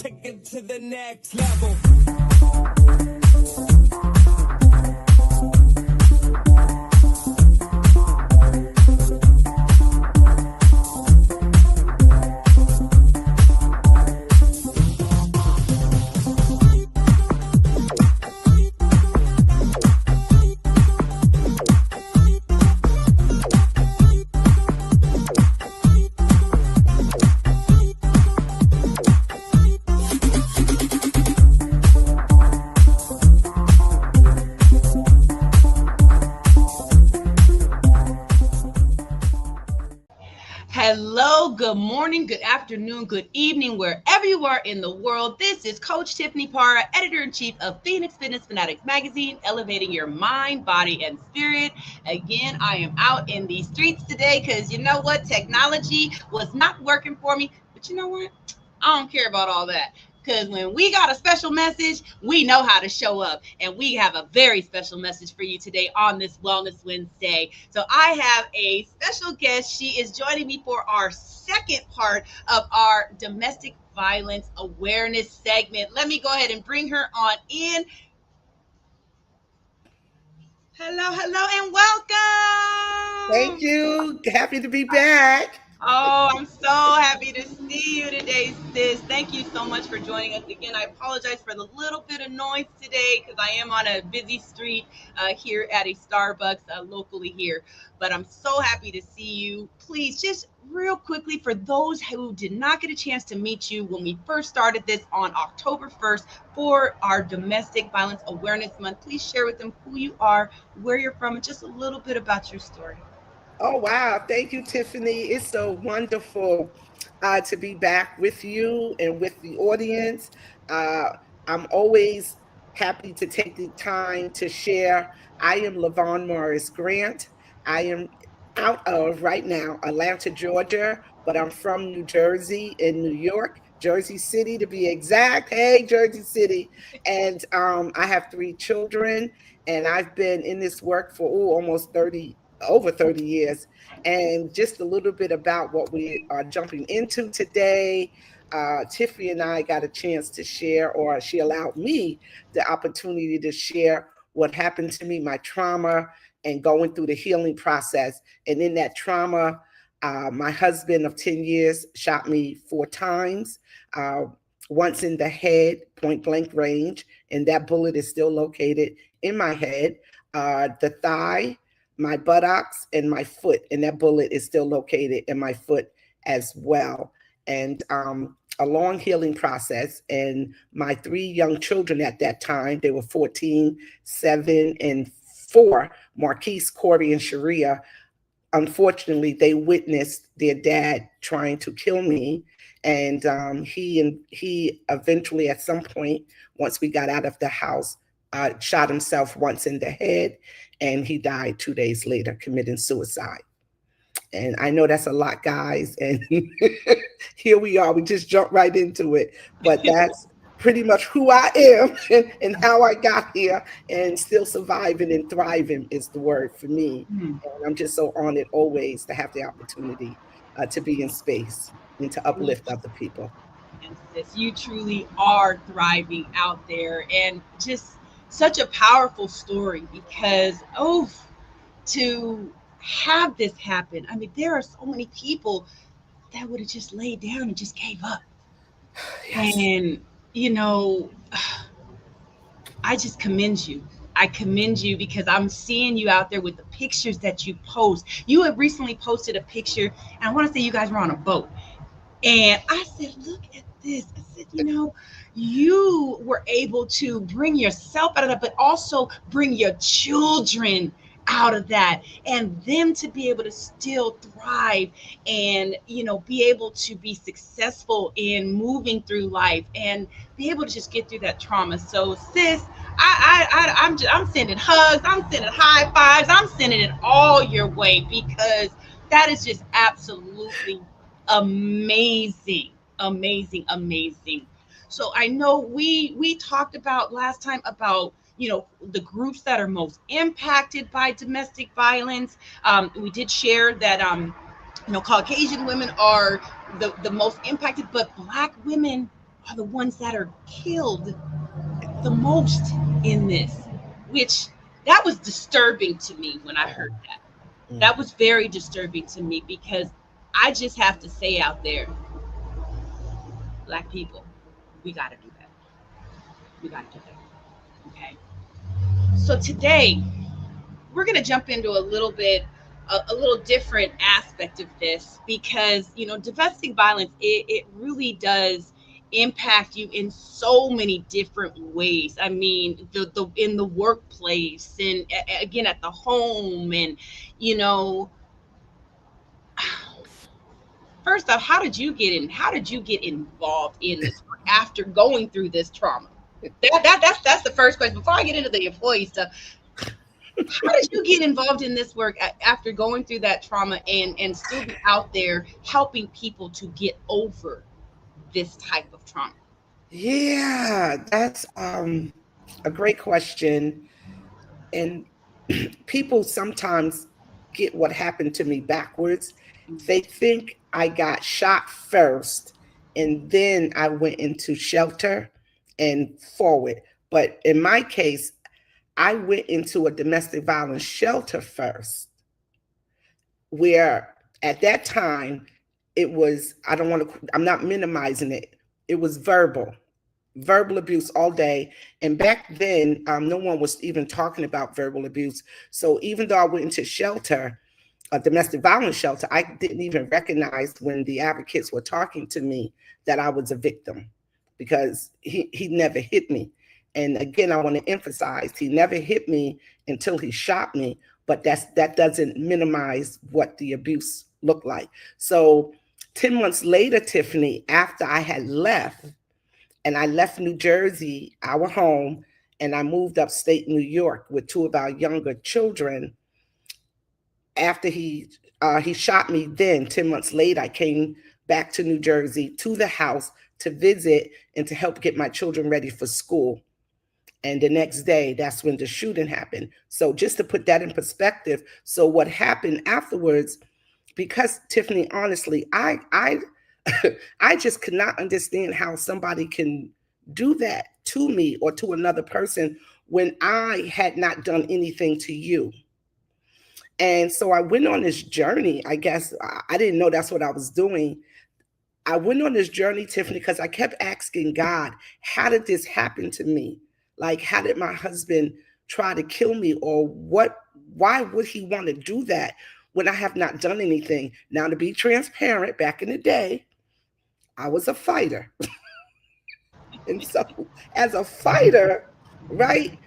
take it to the next level. Hello, good morning, good afternoon, good evening, wherever you are in the world. This is Coach Tiffany Parra, Editor-in-Chief of Fitness Fanatics Magazine, elevating your mind, body, and spirit. Again, I am out in the streets today because you know what? Technology was not working for me, but you know what? I don't care about all that. Because when we got a special message, we know how to show up. And we have a very special message for you today on this Wellness Wednesday. So I have a special guest. She is joining me for our second part of our domestic violence awareness segment. Let me go ahead and bring her on in. Hello, and welcome. Thank you. Happy to be back. Oh, I'm so happy to see you today, sis. Thank you so much for joining us again. I apologize for the little bit of noise today because I am on a busy street here at a Starbucks locally here. But I'm so happy to see you. Please, just real quickly, for those who did not get a chance to meet you when we first started this on October 1st for our Domestic Violence Awareness Month, please share with them who you are, where you're from, and just a little bit about your story. Oh, wow. Thank you, Tiffany. It's so wonderful to be back with you and with the audience. Uh, I'm always happy to take the time to share. I am Lavon Morris Grant. I am out of right now Atlanta, Georgia, but I'm from New Jersey and New York, Jersey City to be exact. Hey, Jersey City. And I have 3 children, and I've been in this work for almost over 30 years. And just a little bit about what we are jumping into today. Tiffany and I got a chance to share, or she allowed me the opportunity to share what happened to me, my trauma, and going through the healing process. And in that trauma, my husband of 10 years shot me 4 times, once in the head, point blank range, and that bullet is still located in my head, the thigh, my buttocks, and my foot, and that bullet is still located in my foot as well. And a long healing process. And my 3 young children at that time, they were 14, 7, and 4, Marquise, Corey, and Sharia. Unfortunately, they witnessed their dad trying to kill me. And he eventually, at some point, once we got out of the house, shot himself once in the head, and he died 2 days later, committing suicide. And I know that's a lot, guys. And here we are. We just jumped right into it. But that's pretty much who I am and how I got here. And still surviving and thriving is the word for me. And I'm just so honored always to have the opportunity to be in space and to uplift other people. And sis, you truly are thriving out there, and just such a powerful story because to have this happen. I mean, there are so many people that would have just laid down and just gave up. Yes. And you know, I just commend you. I commend you because I'm seeing you out there with the pictures that you post. You have recently posted a picture, and I want to say you guys were on a boat. And I said, look at this. I said, you were able to bring yourself out of that, but also bring your children out of that, and them to be able to still thrive and be able to be successful in moving through life and be able to just get through that trauma. So sis, I'm sending hugs, I'm sending high fives, I'm sending it all your way because that is just absolutely amazing, amazing. So I know we talked about last time about the groups that are most impacted by domestic violence. We did share that Caucasian women are the most impacted, but Black women are the ones that are killed the most in this, which that was disturbing to me when I heard that. That was very disturbing to me because I just have to say out there, Black people, we got to do that. We got to do that. Okay. So today, we're going to jump into a little bit a little different aspect of this because domestic violence, it really does impact you in so many different ways. I mean, the in the workplace and again at the home, and you know first off, how did you get involved in this work after going through this trauma? That's the first question before I get into the employee stuff. How did you get involved in this work after going through that trauma and still be out there helping people to get over this type of trauma? Yeah, that's a great question. And people sometimes get what happened to me backwards. They think I got shot first and then I went into shelter and forward. But in my case, I went into a domestic violence shelter first, where at that time it was, I'm not minimizing it, it was verbal abuse all day. And back then, no one was even talking about verbal abuse. So even though I went into shelter, a domestic violence shelter, I didn't even recognize when the advocates were talking to me that I was a victim, because he never hit me. And again, I want to emphasize, he never hit me until he shot me, but that doesn't minimize what the abuse looked like. So 10 months later, Tiffany, after I had left, and I left New Jersey, our home, and I moved upstate New York with two of our younger children. After he shot me, then 10 months later, I came back to New Jersey to the house to visit and to help get my children ready for school. And the next day, that's when the shooting happened. So just to put that in perspective, so what happened afterwards, because Tiffany, honestly, I I just could not understand how somebody can do that to me or to another person when I had not done anything to you. And so I went on this journey. I guess I didn't know that's what I was doing. I went on this journey, Tiffany, because I kept asking God, how did this happen to me? Like, how did my husband try to kill me? Or why would he want to do that when I have not done anything? Now, to be transparent, back in the day, I was a fighter. And so as a fighter, right,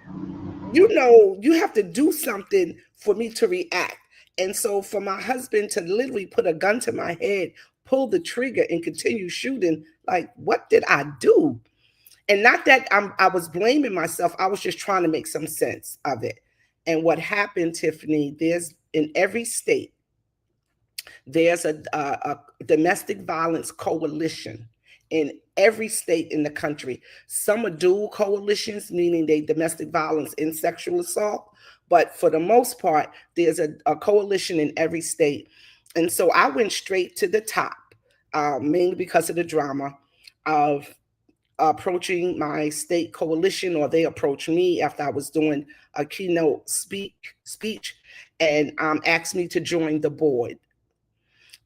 you have to do something for me to react. And so for my husband to literally put a gun to my head, pull the trigger and continue shooting, like, what did I do? And not that I was blaming myself. I was just trying to make some sense of it. And what happened, Tiffany, there's in every state, there's a domestic violence coalition in every state in the country. Some are dual coalitions, meaning they domestic violence and sexual assault. But for the most part, there's a coalition in every state. And so I went straight to the top, mainly because of the drama of approaching my state coalition, or they approached me after I was doing a keynote speech and asked me to join the board.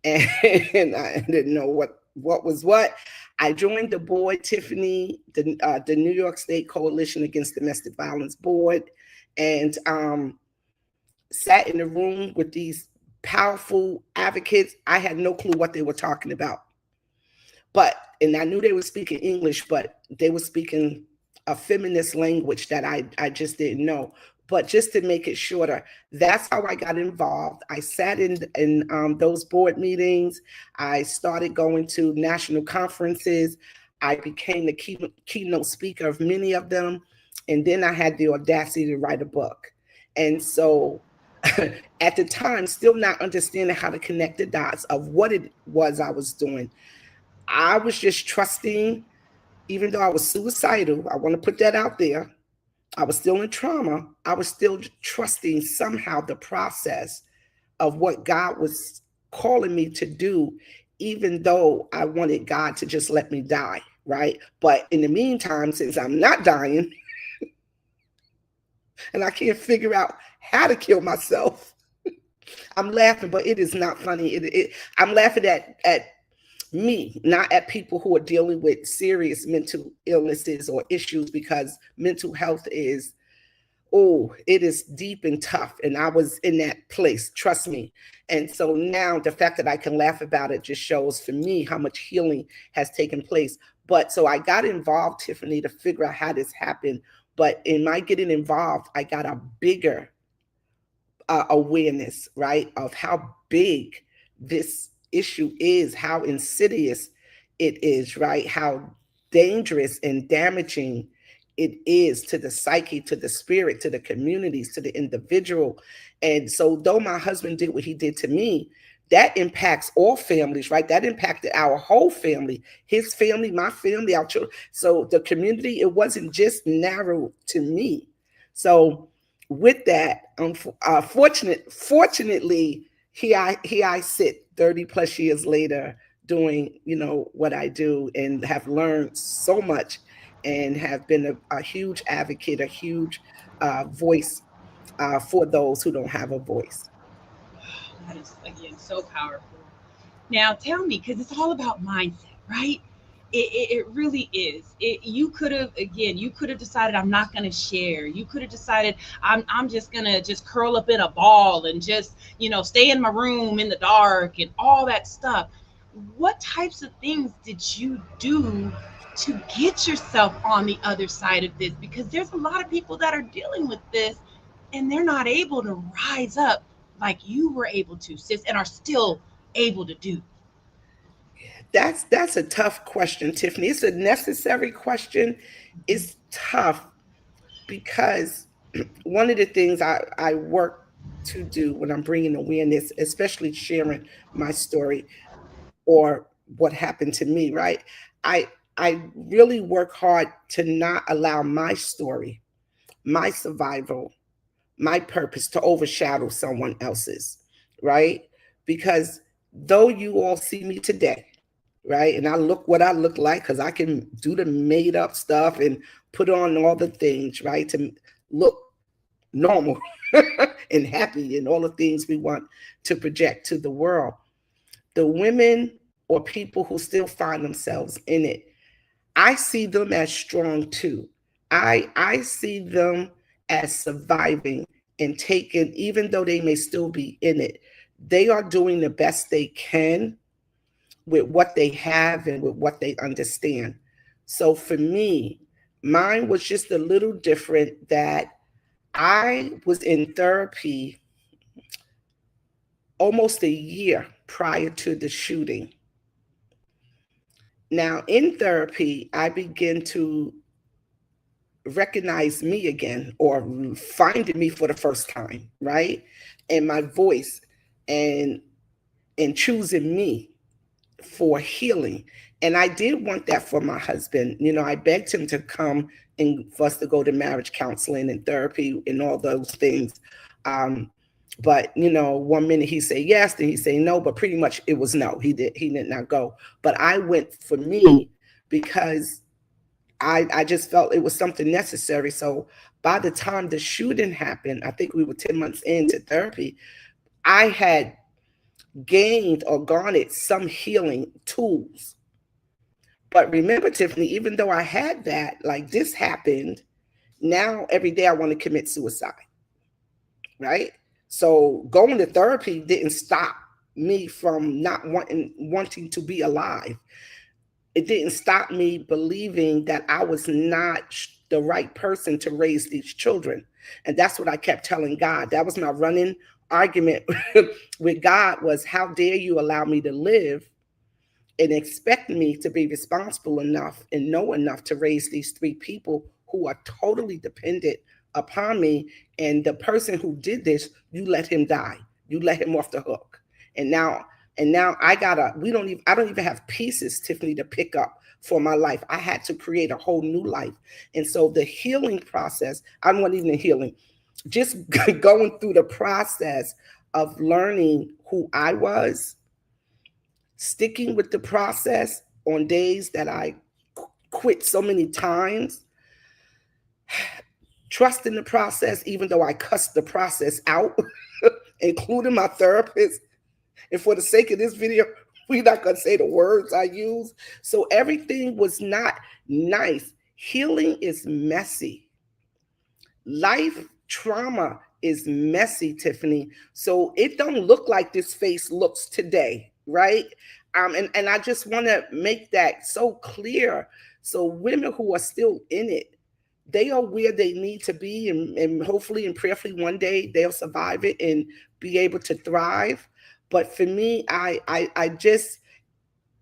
And I didn't know what was what. I joined the board, Tiffany, the New York State Coalition Against Domestic Violence Board, and sat in the room with these powerful advocates. I had no clue what they were talking about. And I knew they were speaking English, but they were speaking a feminist language that I just didn't know. But just to make it shorter, that's how I got involved. I sat in those board meetings. I started going to national conferences. I became the keynote speaker of many of them. And then I had the audacity to write a book. And so at the time, still not understanding how to connect the dots of what it was I was doing, I was just trusting, even though I was suicidal. I want to put that out there. I was still in trauma. I was still trusting somehow the process of what God was calling me to do, even though I wanted God to just let me die. right? But in the meantime, since I'm not dying and I can't figure out how to kill myself, I'm laughing, but it is not funny. I'm laughing at me, not at people who are dealing with serious mental illnesses or issues, because mental health is, oh, it is deep and tough. And I was in that place, trust me. And so now the fact that I can laugh about it just shows for me how much healing has taken place. But so I got involved, Tiffany, to figure out how this happened. But in my getting involved, I got a bigger awareness, right, of how big this issue is, how insidious it is, right, how dangerous and damaging it is to the psyche, to the spirit, to the communities, to the individual. And so though my husband did what he did to me, that impacts all families, right? That impacted our whole family, his family, my family, our children. So the community, it wasn't just narrow to me. So with that, fortunately, here I sit 30 plus years later doing, what I do, and have learned so much, and have been a huge advocate, a huge voice for those who don't have a voice. That is, again, so powerful. Now, tell me, because it's all about mindset, right? It really is. You could have, again, you could have decided, I'm not going to share. You could have decided, I'm just going to just curl up in a ball and just, stay in my room in the dark and all that stuff. What types of things did you do to get yourself on the other side of this? Because there's a lot of people that are dealing with this and they're not able to rise up like you were able to, sis, and are still able to do. That's a tough question, Tiffany. It's a necessary question. It's tough because one of the things I work to do when I'm bringing awareness, especially sharing my story or what happened to me, right? I I really work hard to not allow my story, my survival, my purpose to overshadow someone else's, right? Because though you all see me today, right, and I look what I look like, because I can do the made up stuff and put on all the things, right, to look normal and happy and all the things we want to project to the world. The women or people who still find themselves in it, I see them as strong too. I see them as surviving and taking, even though they may still be in it, they are doing the best they can with what they have and with what they understand. So for me, mine was just a little different, that I was in therapy almost a year prior to the shooting. Now, in therapy, I began to recognize me again, or finding me for the first time, right? And my voice, and choosing me for healing. And I did want that for my husband. I begged him to come and for us to go to marriage counseling and therapy and all those things. But one minute he say yes, then he say no, but pretty much it was no. He did not go. But I went for me because I just felt it was something necessary. So by the time the shooting happened, I think we were 10 months into therapy, I had gained or garnered some healing tools. But remember, Tiffany, even though I had that, like, this happened, now every day I want to commit suicide, right? So going to therapy didn't stop me from not wanting to be alive. It didn't stop me believing that I was not the right person to raise these children. And that's what I kept telling God. That was my running argument with God, was, how dare you allow me to live and expect me to be responsible enough and know enough to raise these three people who are totally dependent upon me. And the person who did this, you let him die. You let him off the hook. And now I don't even have pieces, Tiffany, to pick up for my life. I had to create a whole new life. And so the healing process, I wasn't even healing, just going through the process of learning who I was, sticking with the process on days that I quit so many times, trusting the process, even though I cussed the process out, including my therapist. And for the sake of this video, we're not going to say the words I use. So everything was not nice. Healing is messy. Life trauma is messy, Tiffany. So it don't look like this face looks today, right? And I just want to make that so clear. So women who are still in it, they are where they need to be, and hopefully and prayerfully one day they'll survive it and be able to thrive. But for me, I just,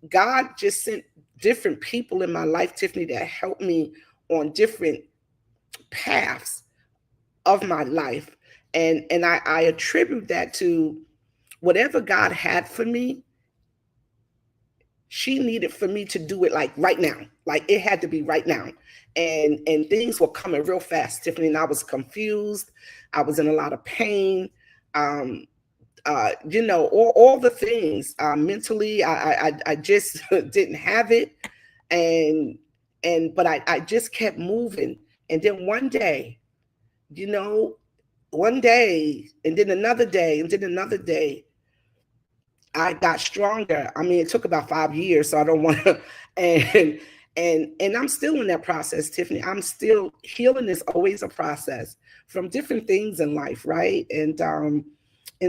God just sent different people in my life, Tiffany, that helped me on different paths of my life. And I attribute that to whatever God had for me. She needed for me to do it like right now. Like it had to be right now. And things were coming real fast, Tiffany, and I was confused. I was in a lot of pain. All the things mentally, I just didn't have it. But I just kept moving. And then one day, one day, and then another day, and then another day, I got stronger. I mean, it took about 5 years, so I don't want to, and I'm still in that process, Tiffany. I'm still healing. Is always a process from different things in life, right? And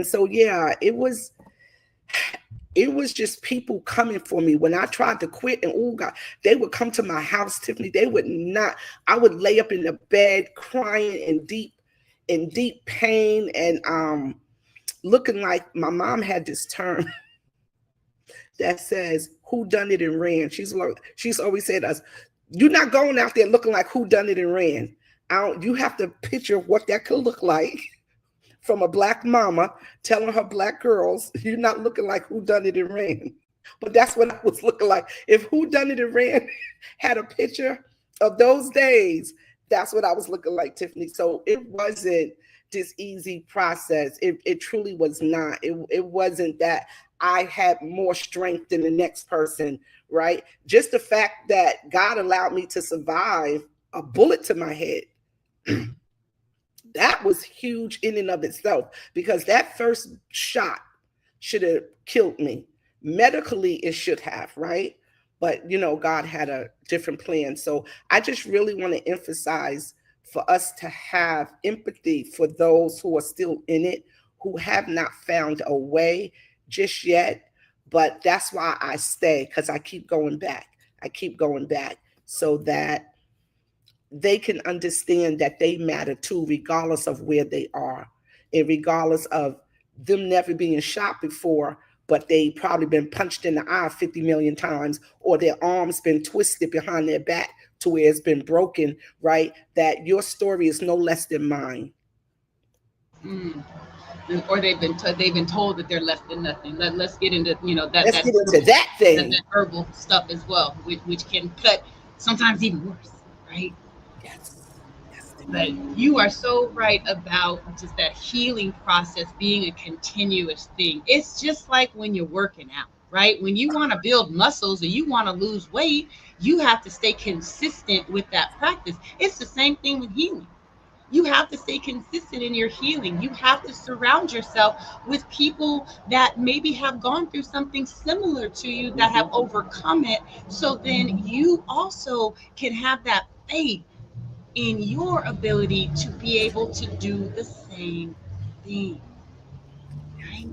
so, yeah, it was just people coming for me when I tried to quit. And oh God, they would come to my house, Tiffany. They would not. I would lay up in the bed crying in deep pain, and looking like my mom had this term that says "who done it and ran." She's always said to us, "You're not going out there looking like who done it and ran." You have to picture what that could look like. From a Black mama telling her Black girls, "You're not looking like who done it and ran." But that's what I was looking like. If who done it and ran had a picture of those days, that's what I was looking like, Tiffany. So it wasn't this easy process. It truly was not. It wasn't that I had more strength than the next person, right? Just the fact that God allowed me to survive a bullet to my head. That was huge in and of itself, because that first shot should have killed me. Medically, it should have, right? But, God had a different plan. So I just really want to emphasize for us to have empathy for those who are still in it, who have not found a way just yet. But that's why I stay, because I keep going back. So that they can understand that they matter too, regardless of where they are, and regardless of them never being shot before, but they probably been punched in the eye 50 million times, or their arms been twisted behind their back to where it's been broken, right? That your story is no less than mine. Or they've been told that they're less than nothing. Let's get into Let's get into that thing. That verbal stuff as well, which can cut sometimes even worse, right? Yes. But you are so right about just that healing process being a continuous thing. It's just like when you're working out, right? When you want to build muscles or you want to lose weight, you have to stay consistent with that practice. It's the same thing with healing. You have to stay consistent in your healing. You have to surround yourself with people that maybe have gone through something similar to you, that have overcome it. So then you also can have that faith in your ability to be able to do the same thing. Right?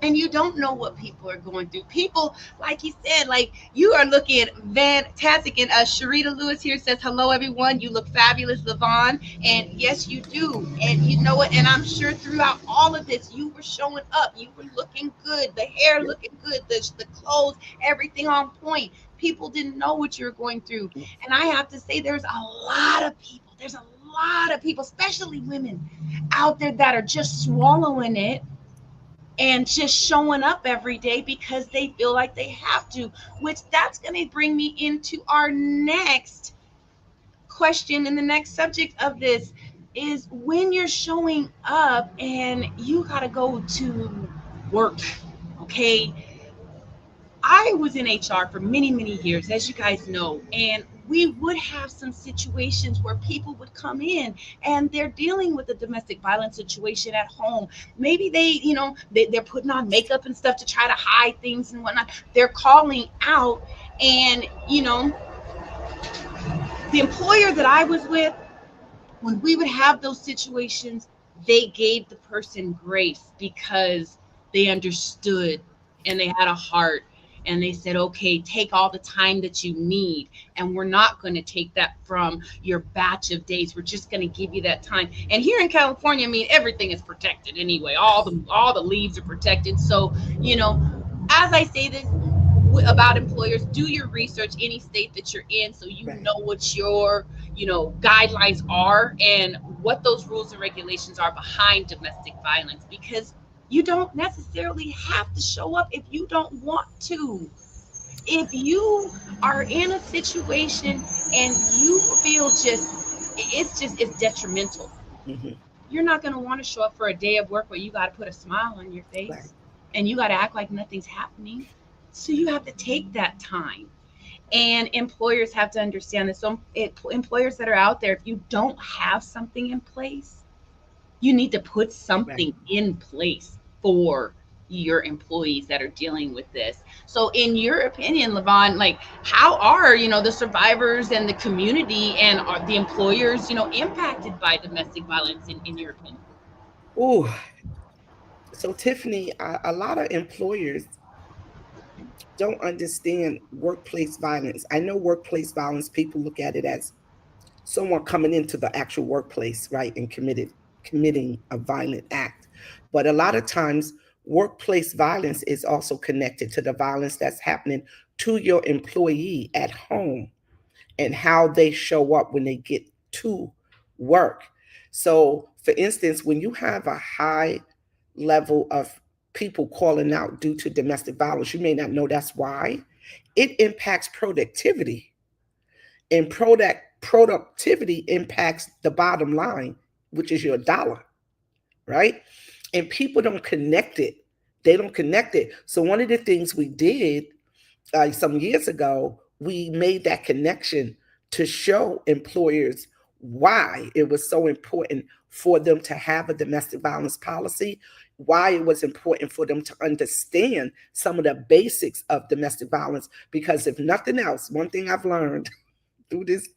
And you don't know what people are going through. People, like you said, like you are looking fantastic. And Sharita Lewis here says, "Hello, everyone. You look fabulous, Lavon." And yes, you do. And you know what? And I'm sure throughout all of this, you were showing up. You were looking good. The hair looking good. The clothes, everything on point. People didn't know what you were going through. And I have to say, there's a lot of people. Especially women out there, that are just swallowing it and just showing up every day because they feel like they have to, which that's going to bring me into our next question. And the next subject of this is, when you're showing up and you got to go to work, okay? I was in HR for many, many years, as you guys know, and we would have some situations where people would come in and they're dealing with a domestic violence situation at home. Maybe they're putting on makeup and stuff to try to hide things and whatnot. They're calling out, and the employer that I was with, when we would have those situations, they gave the person grace because they understood and they had a heart, and they said, okay, take all the time that you need, and we're not going to take that from your batch of days. We're just going to give you that time. And here in California, I mean, everything is protected anyway. All the leaves are protected. So, as I say this about employers, do your research any state that you're in, so you Right. know what your guidelines are and what those rules and regulations are behind domestic violence, because you don't necessarily have to show up if you don't want to. If you are in a situation and you feel it's detrimental, Mhm. you're not going to want to show up for a day of work where you got to put a smile on your Right. face and you got to act like nothing's happening. So you have to take that time. And employers have to understand that. So employers that are out there, if you don't have something in place, you need to put Right. something in place for your employees that are dealing with this. So in your opinion, Lavon, like, how are the survivors and the community and are the employers impacted by domestic violence in your opinion? Ooh. So Tiffany, a lot of employers don't understand workplace violence. I know workplace violence, people look at it as someone coming into the actual workplace, right, and committing a violent act. But a lot of times, workplace violence is also connected to the violence that's happening to your employee at home and how they show up when they get to work. So, for instance, when you have a high level of people calling out due to domestic violence, you may not know that's why. It impacts productivity, and productivity impacts the bottom line, which is your dollar, right? And people don't connect it. They don't connect it. So one of the things we did some years ago, we made that connection to show employers why it was so important for them to have a domestic violence policy, why it was important for them to understand some of the basics of domestic violence. Because if nothing else, one thing I've learned through this,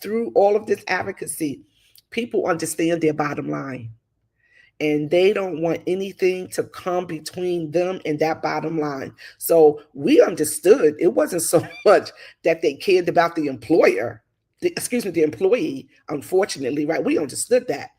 through all of this advocacy, people understand their bottom line and they don't want anything to come between them and that bottom line. So we understood it wasn't so much that they cared about the employer, the employee, unfortunately, right? We understood that.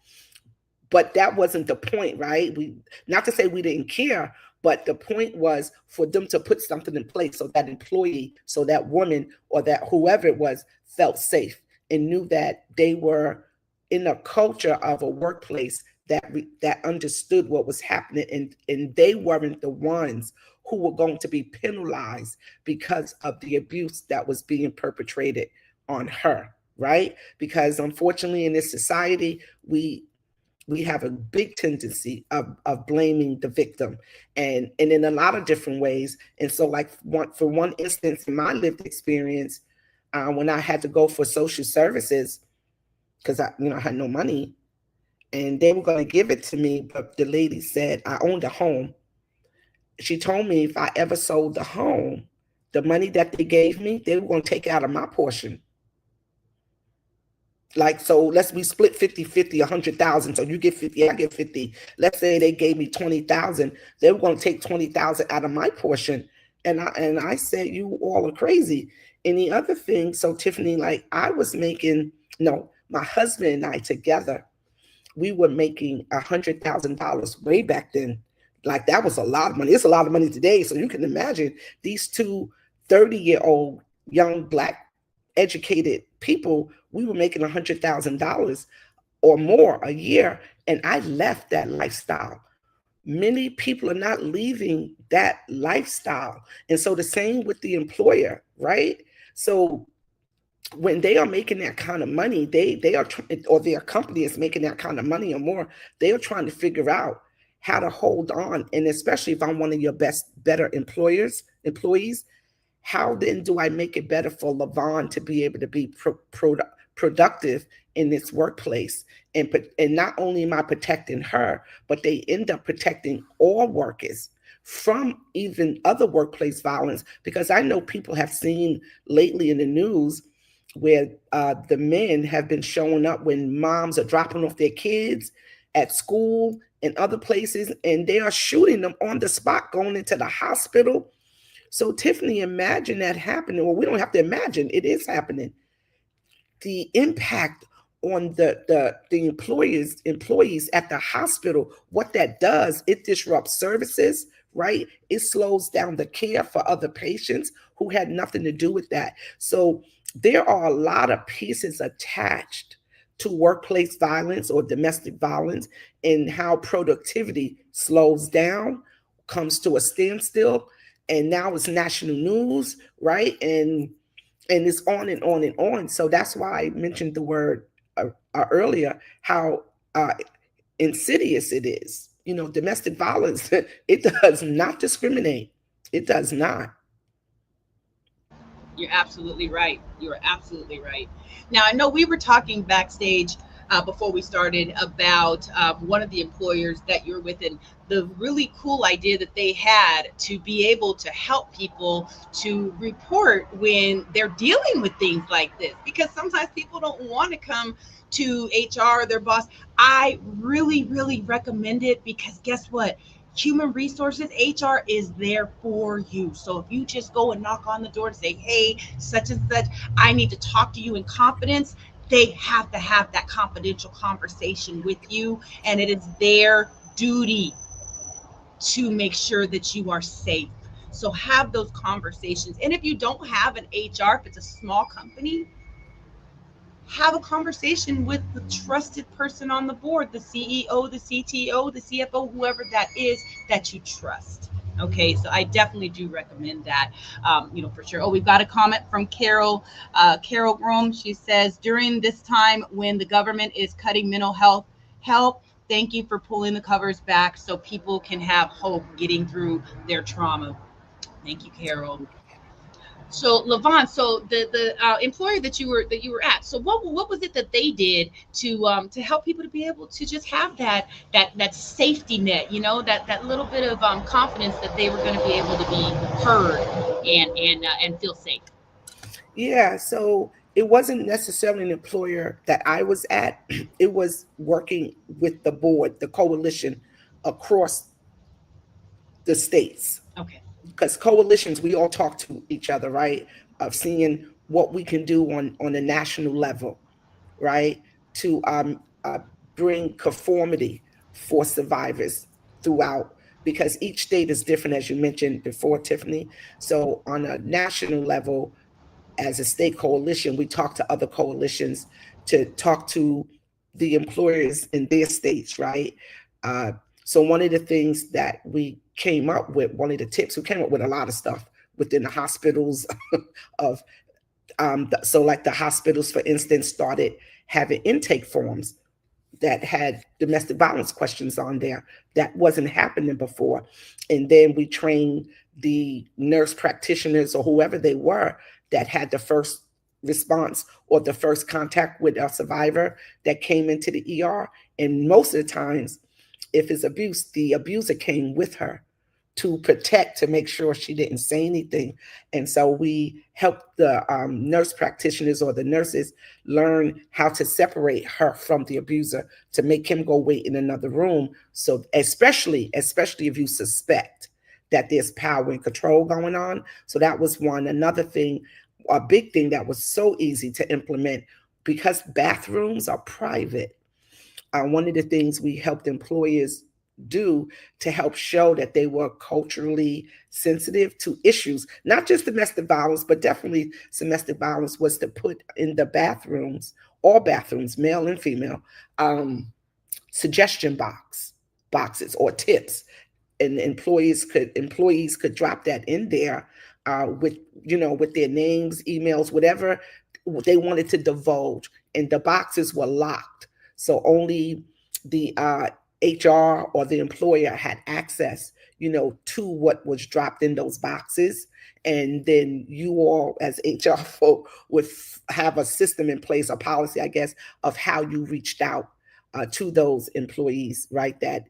But that wasn't the point, right? We, not to say we didn't care, but the point was for them to put something in place so that employee, so that woman or that whoever it was felt safe and knew that they were in a culture of a workplace that understood what was happening, and they weren't the ones who were going to be penalized because of the abuse that was being perpetrated on her, right? Because unfortunately in this society, we have a big tendency of blaming the victim, and in a lot of different ways. And so, like, for one instance, in my lived experience, when I had to go for social services, because I had no money, and they were going to give it to me, but the lady said I owned a home. She told me if I ever sold the home, the money that they gave me, they were going to take out of my portion. Like, so let's we split 50-50, 100,000. So you get 50, I get 50. Let's say they gave me 20,000. They were going to take 20,000 out of my portion. And I said, you all are crazy. And the other thing, so Tiffany, like, I was making, no, my husband and I together, we were making $100,000 way back then. Like, that was a lot of money. It's a lot of money today. So you can imagine these two 30-year-old young Black educated people, we were making $100,000 or more a year. And I left that lifestyle. Many people are not leaving that lifestyle. And so the same with the employer, right? So when they are making that kind of money, they are, or their company is making that kind of money or more, they are trying to figure out how to hold on. And especially if I'm one of your better employees, how then do I make it better for Lavon to be able to be productive in this workplace? And not only am I protecting her, but they end up protecting all workers from even other workplace violence. Because I know people have seen lately in the news where the men have been showing up when moms are dropping off their kids at school and other places, and they are shooting them on the spot, going into the hospital. So Tiffany, imagine that happening. Well, we don't have to imagine, it is happening. The impact on the employees at the hospital, what that does, it disrupts services, right? It slows down the care for other patients who had nothing to do with that. So there are a lot of pieces attached to workplace violence or domestic violence, and how productivity slows down, comes to a standstill, and now it's national news, right? And it's on and on and on. So that's why I mentioned the word earlier, how insidious it is. Domestic violence, it does not discriminate. It does not. You're absolutely right. You're absolutely right. Now, I know we were talking backstage before we started about one of the employers that you're with, and the really cool idea that they had to be able to help people to report when they're dealing with things like this, because sometimes people don't want to come to HR or their boss. I really, really recommend it, because guess what? Human resources, HR is there for you. So if you just go and knock on the door and say, hey, such and such, I need to talk to you in confidence, they have to have that confidential conversation with you. And it is their duty to make sure that you are safe. So have those conversations. And if you don't have an HR, if it's a small company, have a conversation with the trusted person on the board, the CEO, the CTO, the CFO, whoever that is that you trust. Okay, so I definitely do recommend that, for sure. Oh, we've got a comment from Carol Groom. She says, during this time when the government is cutting mental health help, thank you for pulling the covers back so people can have hope getting through their trauma. Thank you, Carol. So Lavon, so the employer that you were at, so what was it that they did to help people to be able to just have that safety net, that little bit of confidence that they were going to be able to be heard and feel safe. Yeah, so it wasn't necessarily an employer that I was at. It was working with the board, the coalition across the states. Okay. Because coalitions, we all talk to each other, right? Of seeing what we can do on a national level, right? To bring conformity for survivors throughout, because each state is different, as you mentioned before, Tiffany. So on a national level, as a state coalition, we talk to other coalitions to talk to the employers in their states, right? Uh, so one of the things that we came up with, one of the tips, we came up with a lot of stuff within the hospitals of, so like the hospitals, for instance, started having intake forms that had domestic violence questions on there that wasn't happening before. And then we trained the nurse practitioners or whoever they were that had the first response or the first contact with a survivor that came into the ER. And most of the times, if it's abuse, the abuser came with her to protect, to make sure she didn't say anything. And so we helped the nurse practitioners or the nurses learn how to separate her from the abuser, to make him go wait in another room. So especially if you suspect that there's power and control going on. So that was one. Another thing, a big thing that was so easy to implement, because bathrooms are private. One of the things we helped employers do to help show that they were culturally sensitive to issues, not just domestic violence, but definitely domestic violence, was to put in the bathrooms, all bathrooms, male and female, suggestion boxes or tips, and employees could drop that in there with their names, emails, whatever they wanted to divulge, and the boxes were locked, so only the HR or the employer had access, to what was dropped in those boxes. And then you all as HR folk would have a system in place, a policy, I guess, of how you reached out to those employees, right, that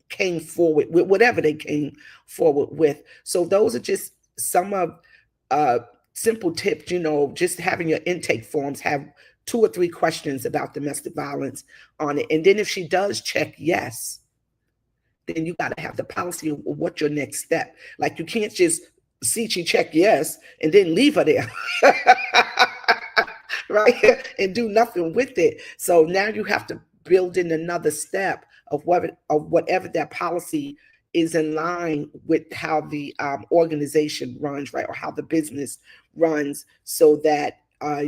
came forward with whatever they came forward with. So those are just some of simple tips, just having your intake forms have 2 or 3 questions about domestic violence on it. And then if she does check yes, then you got to have the policy of what's your next step. Like you can't just see she check yes and then leave her there. Right? And do nothing with it. So now you have to build in another step of whatever that policy is in line with how the organization runs, right? Or how the business runs, so that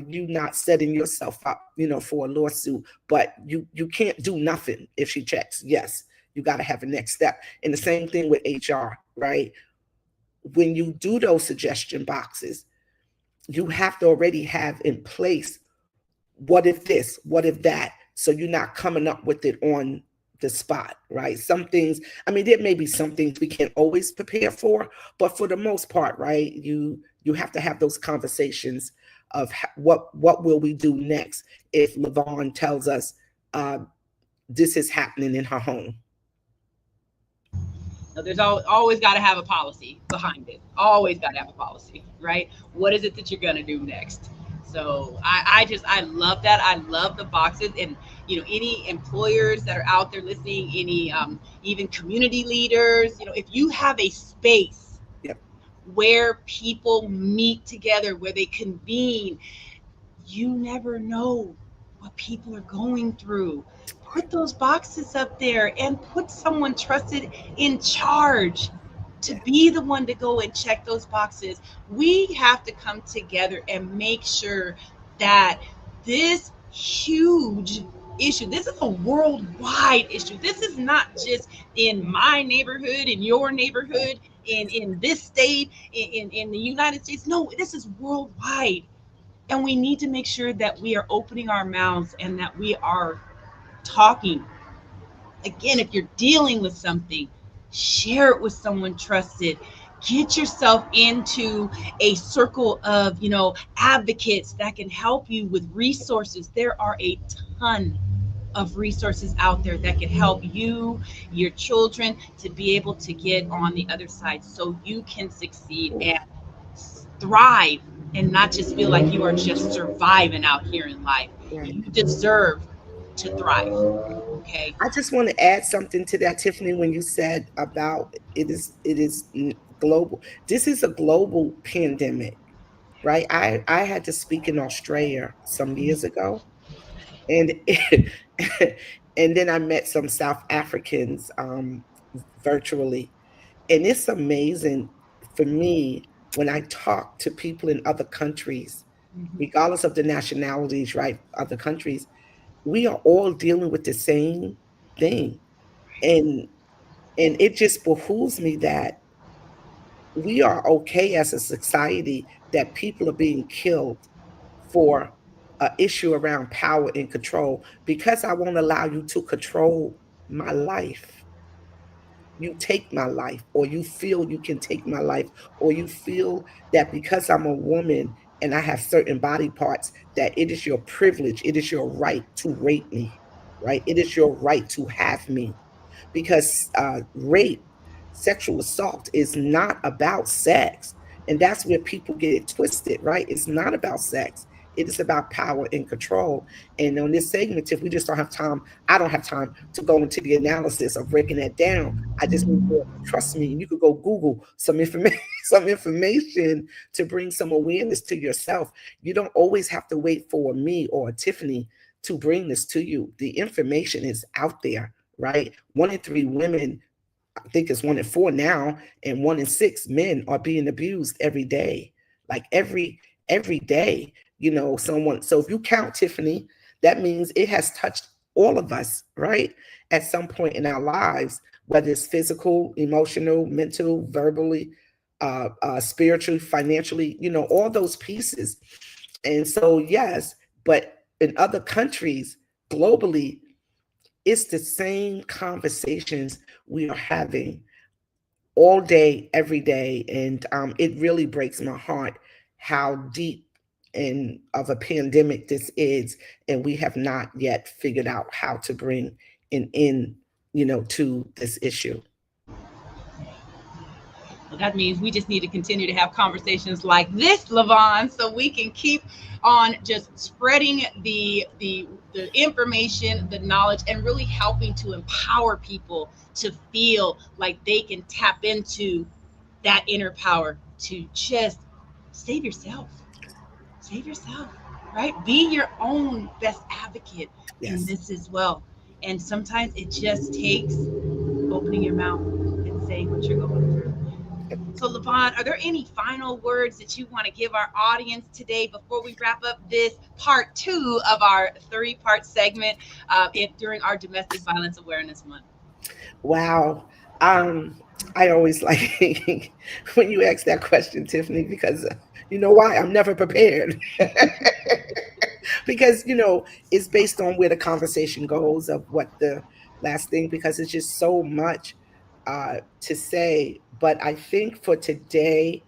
you not setting yourself up, for a lawsuit. But you can't do nothing if she checks yes. You got to have a next step. And the same thing with HR, right? When you do those suggestion boxes, you have to already have in place, what if this, what if that? So you're not coming up with it on the spot, right? Some things, there may be some things we can't always prepare for, but for the most part, right, you have to have those conversations of what will we do next if Lavon tells us this is happening in her home. Now, there's always got to have a policy behind it. Always got to have a policy, right? What is it that you're going to do next? So I love that. I love the boxes. And, any employers that are out there listening, any even community leaders, if you have a space where people meet together, where they convene, you never know what people are going through. Put those boxes up there and put someone trusted in charge to be the one to go and check those boxes. We have to come together and make sure that this huge issue, this is a worldwide issue. This is not just in my neighborhood, in your neighborhood, in this state, in the United States. No, this is worldwide. And we need to make sure that we are opening our mouths and that we are talking. Again, if you're dealing with something, share it with someone trusted. Get yourself into a circle of, advocates that can help you with resources. There are a ton of resources out there that can help you, your children, to be able to get on the other side so you can succeed and thrive and not just feel like you are just surviving out here in life. You deserve to thrive. Okay. I just want to add something to that, Tiffany, when you said about it is global. This is a global pandemic, right? I had to speak in Australia some years ago, and and then I met some South Africans virtually, and it's amazing for me when I talk to people in other countries, regardless of the nationalities, right? Other countries, we are all dealing with the same thing. And it just behooves me that we are okay as a society that people are being killed for an issue around power and control, because I won't allow you to control my life. You take my life, or you feel you can take my life, or you feel that because I'm a woman and I have certain body parts, that it is your privilege, it is your right to rape me, right? It is your right to have me. Because rape, sexual assault is not about sex. And that's where people get it twisted, right? It's not about sex. It is about power and control. And on this segment, if we just don't have time, I don't have time to go into the analysis of breaking that down. I just need to trust me. You could go Google some information, to bring some awareness to yourself. You don't always have to wait for me or Tiffany to bring this to you. The information is out there, right? 1 in 3 women, I think it's 1 in 4 now, and 1 in 6 men are being abused every day. Like every day, someone. So if you count, Tiffany, that means it has touched all of us, right? At some point in our lives, whether it's physical, emotional, mental, verbally, spiritually, financially, all those pieces. And so, yes, but in other countries globally, it's the same conversations we are having all day, every day. And it really breaks my heart how deep and of a pandemic this is. And we have not yet figured out how to bring an end, to this issue. Well, that means we just need to continue to have conversations like this, Lavon, so we can keep on just spreading the information, the knowledge, and really helping to empower people to feel like they can tap into that inner power to just save yourself. Save yourself, right? Be your own best advocate in Yes. this as well. And sometimes it just takes opening your mouth and saying what you're going through. So, Lavon, are there any final words that you want to give our audience today before we wrap up this part 2 of our 3-part segment during our Domestic Violence Awareness Month? Wow. Um, I always like when you ask that question, Tiffany, because you know why? I'm never prepared. Because, it's based on where the conversation goes of what the last thing, because it's just so much to say. But I think for today,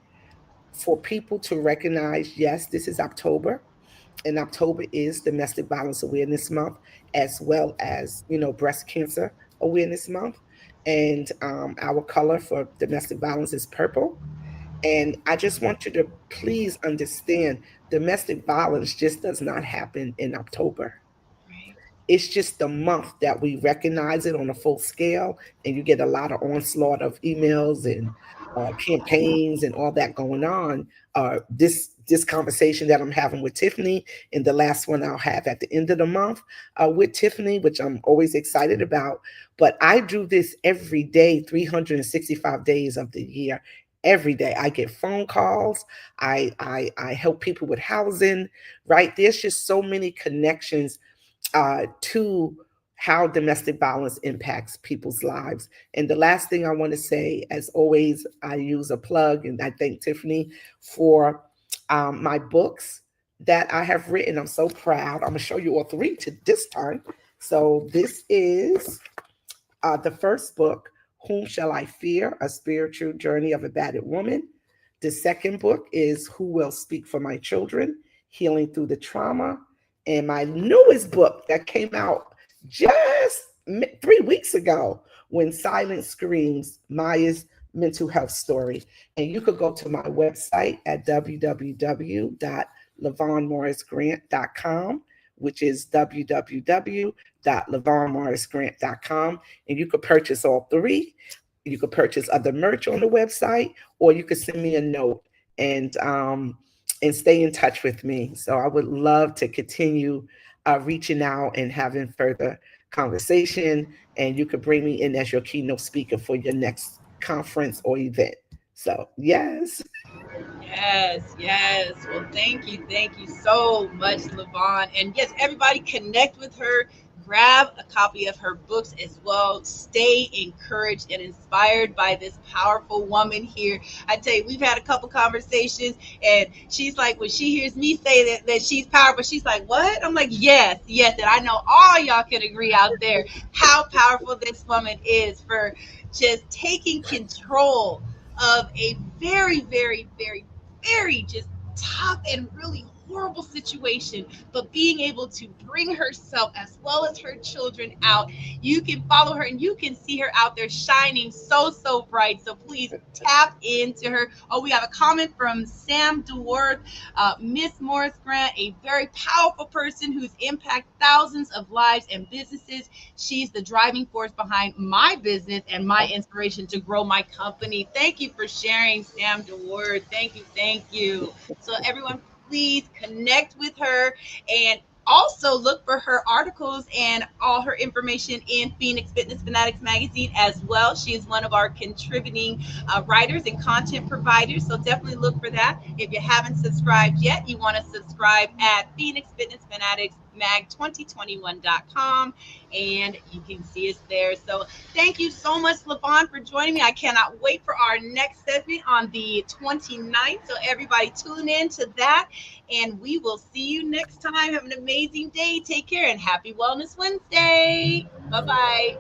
for people to recognize, yes, this is October, and October is Domestic Violence Awareness Month, as well as, Breast Cancer Awareness Month. And our color for domestic violence is purple. And I just want you to please understand domestic violence just does not happen in October. Right. It's just the month that we recognize it on a full scale, and you get a lot of onslaught of emails and campaigns and all that going on. This conversation that I'm having with Tiffany, and the last one I'll have at the end of the month with Tiffany, which I'm always excited about. But I do this every day, 365 days of the year. Every day I get phone calls. I help people with housing. Right, there's just so many connections to how domestic violence impacts people's lives. And the last thing I want to say, as always, I use a plug, and I thank Tiffany for my books that I have written. I'm so proud. I'm going to show you all three to this time. So this is the first book, Whom Shall I Fear? A Spiritual Journey of a Battered Woman. The second book is Who Will Speak for My Children? Healing Through the Trauma. And my newest book that came out just 3 weeks ago, When Silence Screams, Maya's Mental Health Story. And you could go to my website at www.lavonmorrisgrant.com, which is www.lavonmorrisgrant.com. And you could purchase all three. You could purchase other merch on the website, or you could send me a note and stay in touch with me. So I would love to continue reaching out and having further conversation. And you could bring me in as your keynote speaker for your next conference or event. So yes. Yes, yes. Well, thank you so much, Lavon. And yes, everybody connect with her. Grab a copy of her books as well. Stay encouraged and inspired by this powerful woman here. I tell you, we've had a couple conversations, and she's like, when she hears me say that she's powerful, she's like, what? I'm like, yes, yes. And I know all y'all can agree out there how powerful this woman is for just taking control of a very, very, very, very just tough and really horrible situation, but being able to bring herself as well as her children out. You can follow her and you can see her out there shining so, so bright. So please tap into her. Oh, we have a comment from Sam DeWorth. Miss Morris Grant, a very powerful person who's impacted thousands of lives and businesses. She's the driving force behind my business and my inspiration to grow my company. Thank you for sharing, Sam DeWorth. Thank you. Thank you. So everyone, please connect with her and also look for her articles and all her information in Phoenix Fitness Fanatics Magazine as well. She is one of our contributing writers and content providers, so definitely look for that. If you haven't subscribed yet, you want to subscribe at Phoenix Fitness Fanatics mag2021.com, and you can see us there. So thank you so much, Lavon, for joining me. I cannot wait for our next segment on the 29th. So everybody tune in to that, and we will see you next time. Have an amazing day. Take care, and happy Wellness Wednesday. Bye-bye.